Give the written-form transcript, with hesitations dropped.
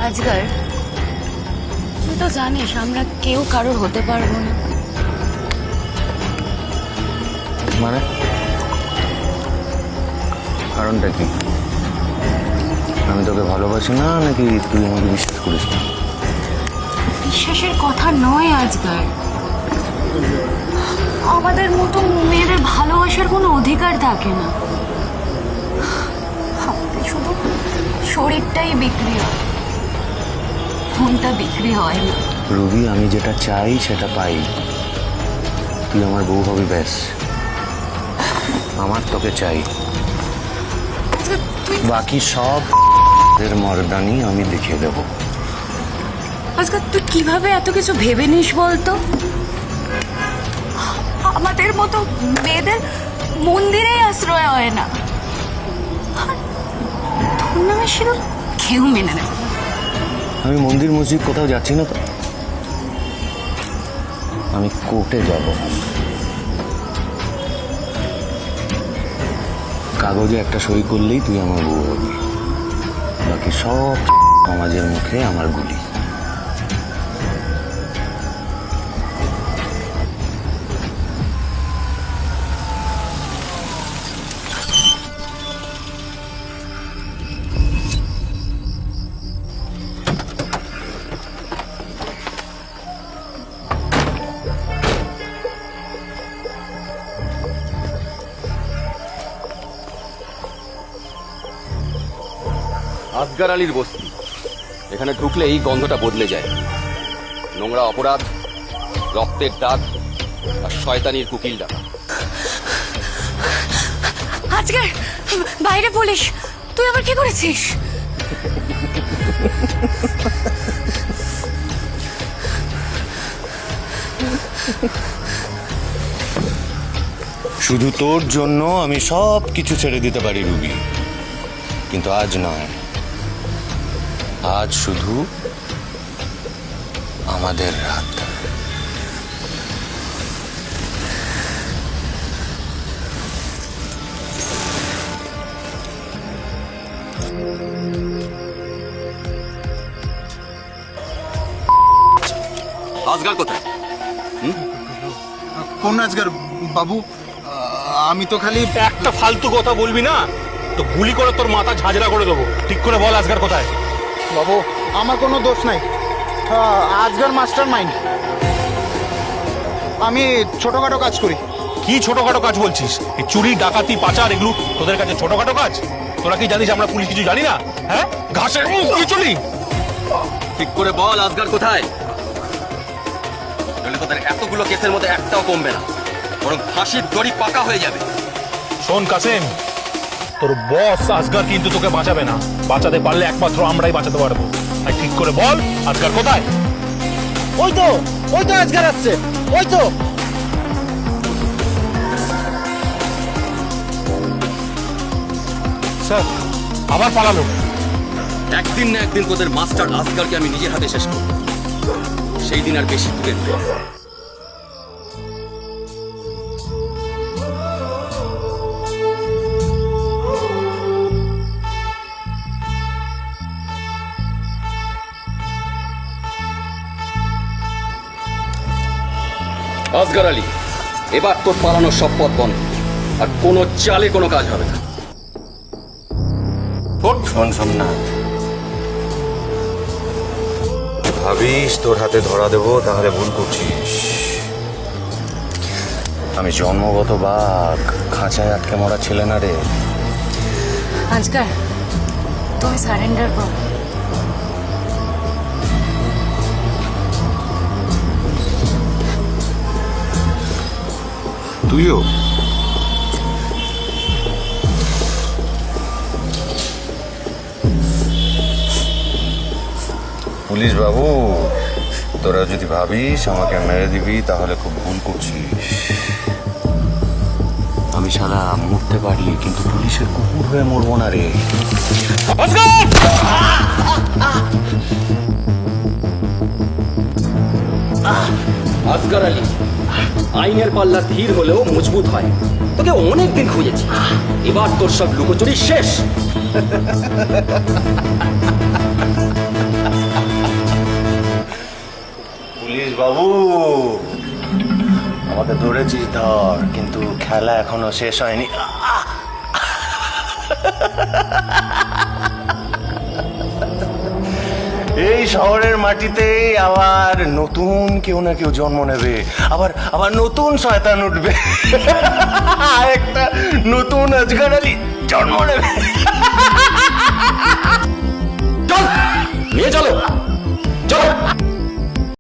আজকাল তুই তো জানিস আমরা কেউ কারোর হতে পারবো না। মানে কারণটা কি? আমি তোকে ভালোবাসি না নাকি তুই আমাকে বিশ্বাস করিস না? বিশ্বাসের কথা নয় আজকাল, আমাদের মতো মেয়েদের ভালোবাসার কোনো অধিকার থাকে না। আমাদের শুধু শরীরটাই বিক্রি হয়, মনটা বিক্রি হয় না। রবি, আমি যেটা চাই সেটা পাই। তুই আমার বউ হবি, ব্যাস। আমার তোকে চাই, বাকি সব এর মর্দানি আমি দেখিয়ে দেবো। আজকাল তুই কিভাবে এত কিছু ভেবে নিস বলতো? আমাদের মতো মেয়েদের মন্দিরেই আশ্রয় হয় না, তোর নামে সিঁদুর কেউ মেনে নেবে। আমি মন্দির মসজিদ কোথাও যাচ্ছি না তো, আমি কোর্টে যাব। কাগজে একটা সই করলেই তুই আমার বউ হবি, বাকি সব সমাজের মুখে আমার গুলি। আসগার আলীর বস্তি, এখানে ঢুকলে এই গন্ধটা বদলে যায়। নোংরা অপরাধ, রক্তের দাগ আর শয়তানির কুকিল ডাকা। আজকে বাইরে পুলিশ, তুই আবার কি করেছিস? শুধু তোর জন্য আমি সব কিছু ছেড়ে দিতে পারি রুবি, কিন্তু আজ নয়। আজ শুধু আমাদের রাত। আসগার কোথায়? কোন আজগার বাবু? আমি তো খালি একটা ফালতু কথা বলবি না তো গুলি করে তোর মাথা ঝাঁঝরা করে দেবো। ঠিক করে বল আজগার কোথায়? বাবু, আমার কোনো দোষ নাই। Azgar master mind. আমি ছোটখাটো কাজ করি। কি ছোটখাটো কাজ বলছিস? এই চুরি, ডাকাতি, পাচার এগুলো তোদের কাছে ছোটখাটো কাজ? তোরা কি জানিস আমরা পুলিশ কিছু জানি না? হ্যাঁ, ঘাসের কি চুরি? ঠিক করে বল আসগার কোথায়, নইলে তোদের এতগুলো কেসের মধ্যে একটাও কমবে না, বরং ফাঁসির দড়ি পাকা হয়ে যাবে। শোন কাসেম, তোর বস আসগার কিন্তু তোকে বাঁচাবে না। বাঁচাতে পারলে একমাত্র আমরাই বাঁচাতে পারবো। আর ঠিক করে বল আসগার কোথায়? ওই তো আজগার আসছে, ওই তো। স্যার, আবার পালালো। একদিন না একদিন তোদের মাস্টার আসগারকে আমি নিজের হাতে শেষ করব, সেই দিন আর বেশি দূরে নয়। আসগার আলী, এবার তোর পালানোর সব পথ বন্ধ, আর কোনো চালে কোনো কাজ হবে না। শোন সোমনাথ, ভাবিস তোর হাতে ধরা দেবো, তাহলে ভুল করছিস। আমি জন্মগত বাঘ, খাঁচায় আটকে মরা ছেলে না রে। আজকাল তুমি সারেন্ডার কর। তুইও? পুলিশ বাবু, তোরা যদি ভাবিস আমাকে মেরে দিবি তাহলে খুব ভুল করছিস। আমি শালা মরতে পারি, কিন্তু পুলিশের কুকুর হয়ে মরবো না রে। আসগার আলী, আইনের পাল্লা ধীর হলেও মজবুত হয়। তোকে অনেকদিন খুঁজেছি, এবার তোর সব লুকোচুরি শেষ। বাবু, আমাকে ধরেছিস ধর, কিন্তু খেলা এখনো শেষ হয়নি। এই শহরের মাটিতেই আবার নতুন কেউ না কেউ জন্ম নেবে, আবার আবার নতুন শয়তান উঠবে, একটা নতুন আজগর আলী জন্ম নেবে। চল নিয়ে চলো, চলো।